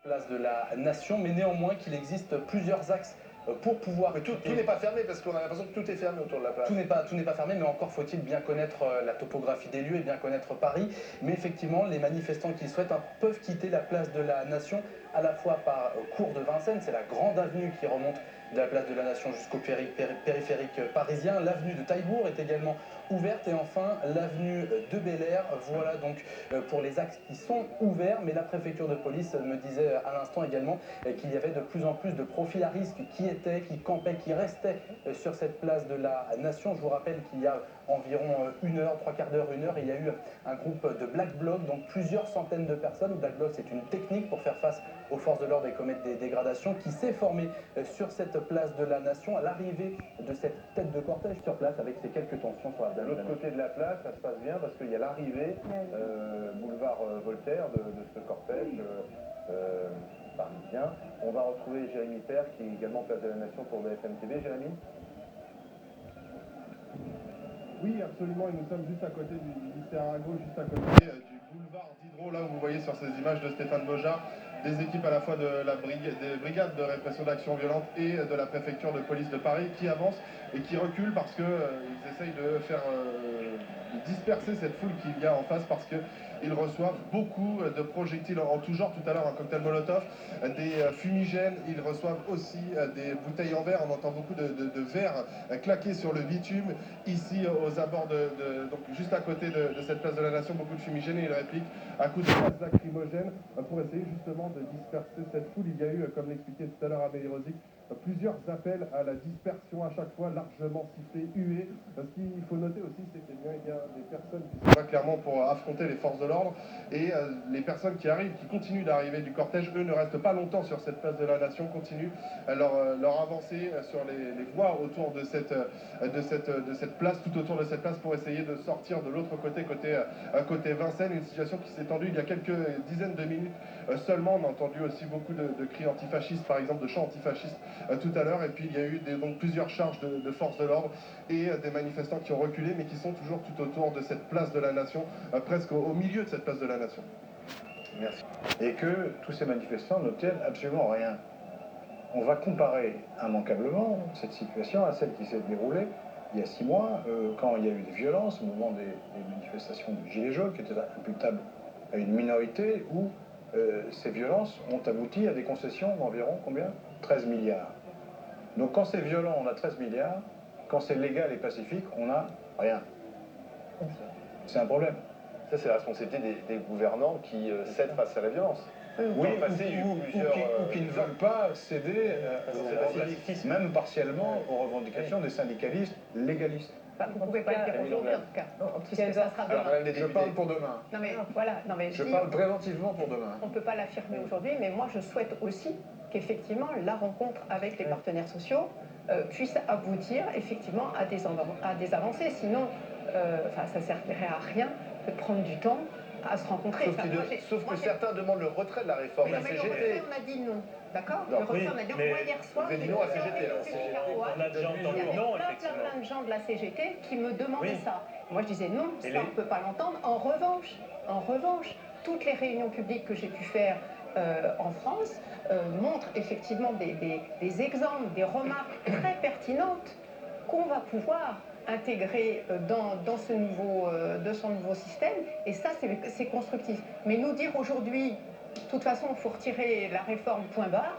Place de la Nation, mais néanmoins qu'il existe plusieurs axes pour pouvoir... Mais tout n'est pas fermé, parce qu'on a l'impression que tout est fermé autour de la place. Tout n'est pas fermé, mais encore faut-il bien connaître la topographie des lieux et bien connaître Paris. Mais effectivement, les manifestants qui le souhaitent peuvent quitter la place de la Nation à la fois par cours de Vincennes, c'est la grande avenue qui remonte de la place de la Nation jusqu'au périphérique parisien. L'avenue de Taillebourg est également ouverte et enfin l'avenue de Bel Air. Voilà donc pour les axes qui sont ouverts, mais la préfecture de police me disait à l'instant également qu'il y avait de plus en plus de profils à risque qui campaient, qui restaient sur cette place de la Nation. Je vous rappelle qu'il y a environ une heure, trois quarts d'heure, une heure, il y a eu un groupe de Black Bloc, donc plusieurs centaines de personnes. Black Bloc, c'est une technique pour faire face aux forces de l'ordre et commettre des dégradations, qui s'est formée sur cette place de la Nation à l'arrivée de cette tête de cortège sur place avec ces quelques tensions sur la place. De l'autre côté de la place, ça se passe bien parce qu'il y a l'arrivée, boulevard Voltaire, de ce cortège parisien. On va retrouver Jérémy Père, qui est également place de la Nation pour BFM TV. Jérémy ? Oui, absolument, et nous sommes juste à côté du lycée Arago, juste à côté du boulevard Diderot, là où vous voyez sur ces images de Stéphane Bojard, des équipes à la fois de des brigades de répression d'actions violentes et de la préfecture de police de Paris qui avancent et qui reculent parce qu'ils essayent de faire de disperser cette foule qu'il y a en face parce qu'ils reçoivent beaucoup de projectiles en tout genre. Tout à l'heure, un cocktail Molotov, des fumigènes, ils reçoivent aussi des bouteilles en verre. On entend beaucoup de verres claquer sur le bitume. Ici, aux abords donc juste à côté de cette place de la Nation, beaucoup de fumigènes et ils répliquent à coups de gaz lacrymogène pour essayer justement de disperser cette foule. Il y a eu, comme l'expliquait tout à l'heure Amélie Rosic, plusieurs appels à la dispersion, à chaque fois largement sifflés, hués. Ce qu'il faut noter aussi, c'est qu'il y a des personnes qui sont là clairement pour affronter les forces de l'ordre et les personnes qui arrivent, qui continuent d'arriver du cortège, eux ne restent pas longtemps sur cette place de la Nation, continuent leur avancée sur les voies autour de cette place, tout autour de cette place pour essayer de sortir de l'autre côté, côté Vincennes, une situation qui s'est tendue il y a quelques dizaines de minutes seulement. On a entendu aussi beaucoup de cris antifascistes, par exemple de chants antifascistes tout à l'heure, et puis il y a eu donc plusieurs charges de forces de l'ordre et des manifestants qui ont reculé mais qui sont toujours tout autour de cette place de la Nation, presque au milieu de cette place de la Nation. Merci. Et que tous ces manifestants n'obtiennent absolument rien. On va comparer immanquablement cette situation à celle qui s'est déroulée il y a 6 mois, quand il y a eu des violences au moment des manifestations du Gilets jaunes, qui étaient imputables à une minorité, où ces violences ont abouti à des concessions d'environ combien ? 13 milliards. Donc quand c'est violent, on a 13 milliards. Quand c'est légal et pacifique, on n'a rien. C'est un problème. Ça, c'est la responsabilité des gouvernants qui cèdent face à la violence. Oui, ou qui ne veulent pas céder, même partiellement, aux revendications des syndicalistes légalistes. Enfin, vous ne pouvez pas le dire aujourd'hui, en tout cas. Puisque ça sera demain. Je parle pour demain. Non mais voilà, je parle préventivement pour demain. On ne peut pas l'affirmer aujourd'hui, mais moi je souhaite aussi qu'effectivement la rencontre avec les partenaires sociaux puisse aboutir effectivement à des avancées. Sinon, ça ne servirait à rien de prendre du temps à se rencontrer. Sauf que certains demandent le retrait de la réforme. Mais le retrait, on a dit non. D'accord. Le retrait, on a dit non. Moi, hier soir, j'ai dit non à CGT. On a déjà entendu non, effectivement. Plein de gens de la CGT qui me demandaient ça. Moi, je disais non, ça, on ne peut pas l'entendre. En revanche, toutes les réunions publiques que j'ai pu faire en France montrent effectivement des exemples, des remarques très pertinentes qu'on va pouvoir intégrer dans ce nouveau système, et ça c'est constructif. Mais nous dire aujourd'hui, de toute façon, il faut retirer la réforme, point barre,